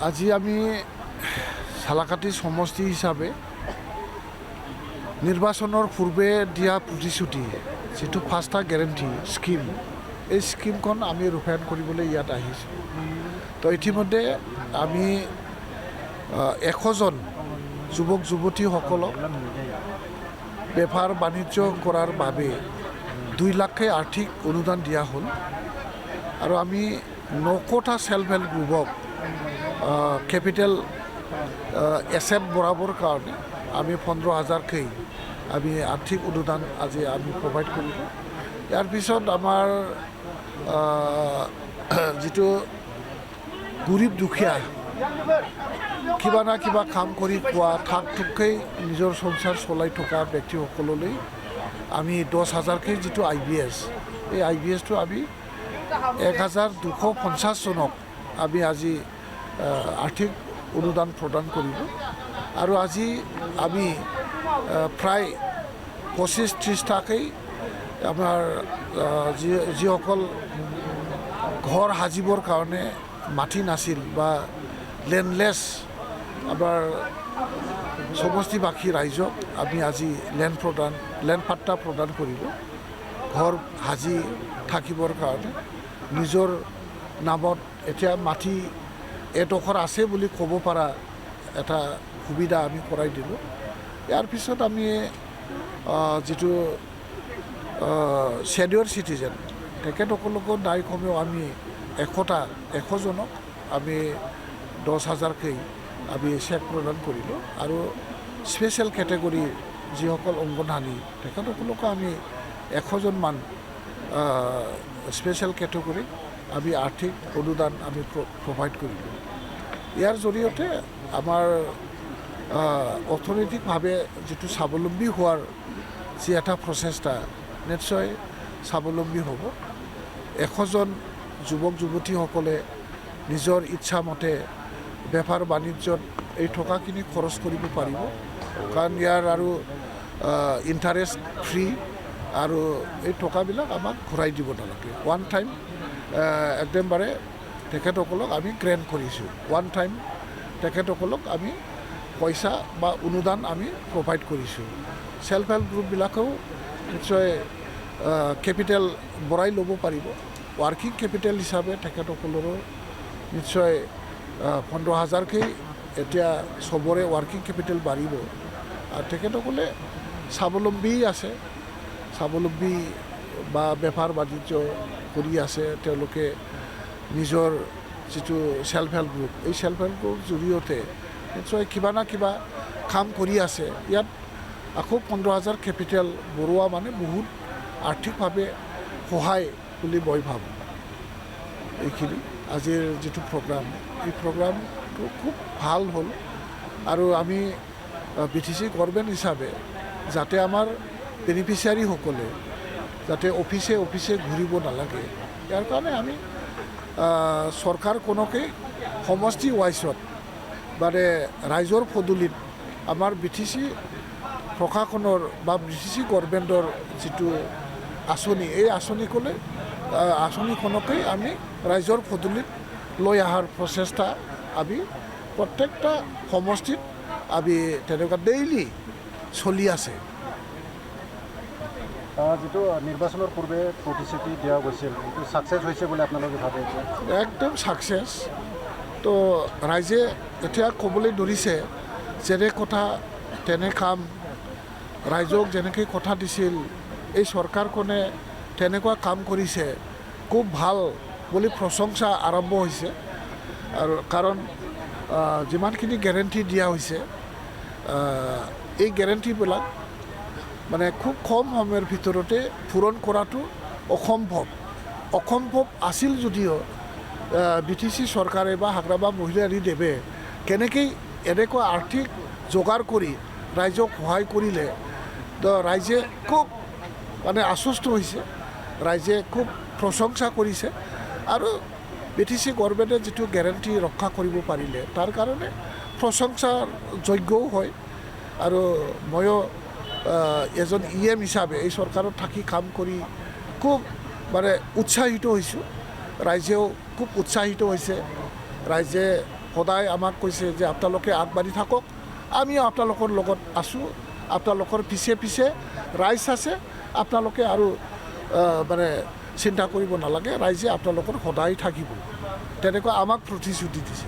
আজি আমি সালাকাটি সমষ্টি হিসাবে নিৰ্বাচনেৰ পূৰ্বে দিয়া প্ৰতিশ্ৰুতি যেটো ফাৰ্স্টা গ্যাৰেন্টি স্কিম এই স্কিমখন আমি ৰূপায়ণ কৰিবলৈ ইয়াত আহিছোঁ। তো ইতিমধ্যে আমি 100জন যুৱক যুৱতীসকলক বেপাৰ বাণিজ্য কৰাৰ বাবে 2 লাখকৈ আৰ্থিক অনুদান দিয়া হ'ল আৰু আমি 9টা সেলফ হেল্প গ্ৰুপক কেপিটেল এসেট বৰাবৰ কাৰণে আমি 15,000কৈ আমি আৰ্থিক অনুদান আজি আমি প্ৰভাইড কৰিলোঁ। ইয়াৰ পিছত আমাৰ যিটো গৰীব দুখীয়া কিবা না কিবা কাম কৰি খোৱা ঠাক ঠুককৈ নিজৰ সংসাৰ চলাই থকা ব্যক্তিসকললৈ আমি 10,000কৈ যিটো IBS এই IBSটো আমি 1,250 জনক আমি আজি আৰ্থিক অনুদান প্ৰদান কৰিব আৰু আজি আমি প্ৰায় 25-30টাকৈ আমাৰ যিসকল ঘৰ সাজিবৰ কাৰণে মাটি নাছিল বা লেণ্ডলেছ আমাৰ সমষ্টিবাসী ৰাইজক আমি আজি লেণ্ড পাট্টা প্ৰদান কৰিব। ঘৰ সাজি থাকিবৰ কাৰণে নিজৰ নামত এতিয়া মাটি এডোখৰ আছে বুলি ক'ব পৰা এটা সুবিধা আমি কৰাই দিলোঁ। ইয়াৰ পিছত আমি যিটো ছিনিয়ৰ চিটিজেন তেখেতসকলকো নাই কমেও আমি 100 জনক আমি 10,000কৈ আমি চেক প্ৰদান কৰিলোঁ আৰু স্পেচিয়েল কেটেগৰী যিসকল অংগনৱাড়ী তেখেতসকলকো আমি 100জনমান স্পেচিয়েল কেটেগৰী আমি আৰ্থিক অনুদান আমি প্ৰভাইড কৰিলোঁ। ইয়াৰ জৰিয়তে আমাৰ অৰ্থনৈতিকভাৱে যিটো স্বাৱলম্বী হোৱাৰ যি এটা প্ৰচেষ্টা নিশ্চয় স্বাৱলম্বী হ'ব। 100জন যুৱক যুৱতীসকলে নিজৰ ইচ্ছামতে বেপাৰ বাণিজ্যত এই টকাখিনি খৰচ কৰিব পাৰিব, কাৰণ ইয়াৰ আৰু ইণ্টাৰেষ্ট ফ্ৰী আৰু এই টকাবিলাক আমাক ঘূৰাই দিব নালাগে। ওৱান টাইম একদমবাৰে তেখেতসকলক আমি গ্ৰেণ্ট কৰিছোঁ। ওৱান টাইম তেখেতসকলক আমি পইচা বা অনুদান আমি প্ৰভাইড কৰিছোঁ। সেল্ফ হেল্প গ্ৰুপবিলাকেও নিশ্চয় কেপিটেল বঢ়াই ল'ব পাৰিব। ৱাৰ্কিং কেপিটেল হিচাপে তেখেতসকলৰো নিশ্চয় 15,000কৈ এতিয়া চবৰে ৱাৰ্কিং কেপিটেল বাঢ়িব আৰু তেখেতসকলে স্বাৱলম্বী আছে, স্বাৱলম্বী বা বেপাৰ বাণিজ্য কৰি আছে। তেওঁলোকে নিজৰ যিটো সেল্ফ হেল্প গ্ৰুপ এই সেল্ফ হেল্প গ্ৰুপৰ জৰিয়তে নিশ্চয় কিবা না কিবা কাম কৰি আছে। ইয়াত আকৌ 15,000 কেপিটেল বঢ়োৱা মানে বহুত আৰ্থিকভাৱে সহায় বুলি মই ভাবোঁ। এইখিনি আজিৰ যিটো প্ৰগ্ৰাম এই প্ৰগ্ৰামটো খুব ভাল হ'ল আৰু আমি BTC গভৰ্ণমেণ্ট হিচাপে যাতে আমাৰ বেনিফিচিয়াৰীসকলে যাতে অফিচে ঘূৰিব নালাগে, ইয়াৰ কাৰণে আমি চৰকাৰখনকে সমষ্টি ৱাইজত মানে ৰাইজৰ পদূলিত আমাৰ BTC প্ৰশাসনৰ বা BTC গভৰ্ণমেণ্টৰ যিটো আঁচনি এই আঁচনিখনকেই আমি ৰাইজৰ পদূলিত লৈ অহাৰ প্ৰচেষ্টা আমি প্ৰত্যেকটা সমষ্টিত আমি তেনেকুৱা ডেইলি চলি আছে। যিটো নিৰ্বাচনৰ পূৰ্বে প্ৰতিশ্ৰুতি দিয়া গৈছিল এইটো ছাকচেছ হৈছে বুলি আপোনালোকে ভাবে? একদম ছাকচেছ। তো ৰাইজে এতিয়া ক'বলৈ ধৰিছে যেনে কথা তেনে কাম, ৰাইজক যেনেকৈ কথা দিছিল এই চৰকাৰখনে তেনেকুৱা কাম কৰিছে, খুব ভাল বুলি প্ৰশংসা আৰম্ভ হৈছে। আৰু কাৰণ যিমানখিনি গেৰেণ্টি দিয়া হৈছে এই গেৰেণ্টিবিলাক মানে খুব কম সময়ৰ ভিতৰতে পূৰণ কৰাটো অসম্ভৱ আছিল যদিও BTC চৰকাৰে বা হাগ্ৰাবা মহিলাৰী দেৱে কেনেকৈ এনেকুৱা আৰ্থিক যোগাৰ কৰি ৰাইজক সহায় কৰিলে তো ৰাইজে খুব মানে আশ্বস্ত হৈছে, ৰাইজে খুব প্ৰশংসা কৰিছে আৰু BTC গভৰ্ণমেণ্টে যিটো গেৰেণ্টি ৰক্ষা কৰিব পাৰিলে তাৰ কাৰণে প্ৰশংসাৰ যোগ্যও হয়। আৰু ময়ো এজন EM হিচাপে এই চৰকাৰত থাকি কাম কৰি খুব মানে উৎসাহিত হৈছোঁ, ৰাইজেও খুব উৎসাহিত হৈছে। ৰাইজে সদায় আমাক কৈছে যে আপোনালোকে আগবাঢ়ি থাকক, আমিও আপোনালোকৰ লগত আছোঁ, আপোনালোকৰ পিছে পিছে ৰাইজ আছে, আপোনালোকে আৰু মানে চিন্তা কৰিব নালাগে, ৰাইজে আপোনালোকৰ সদায় থাকিব, তেনেকুৱা আমাক প্ৰতিশ্ৰুতি দিছে।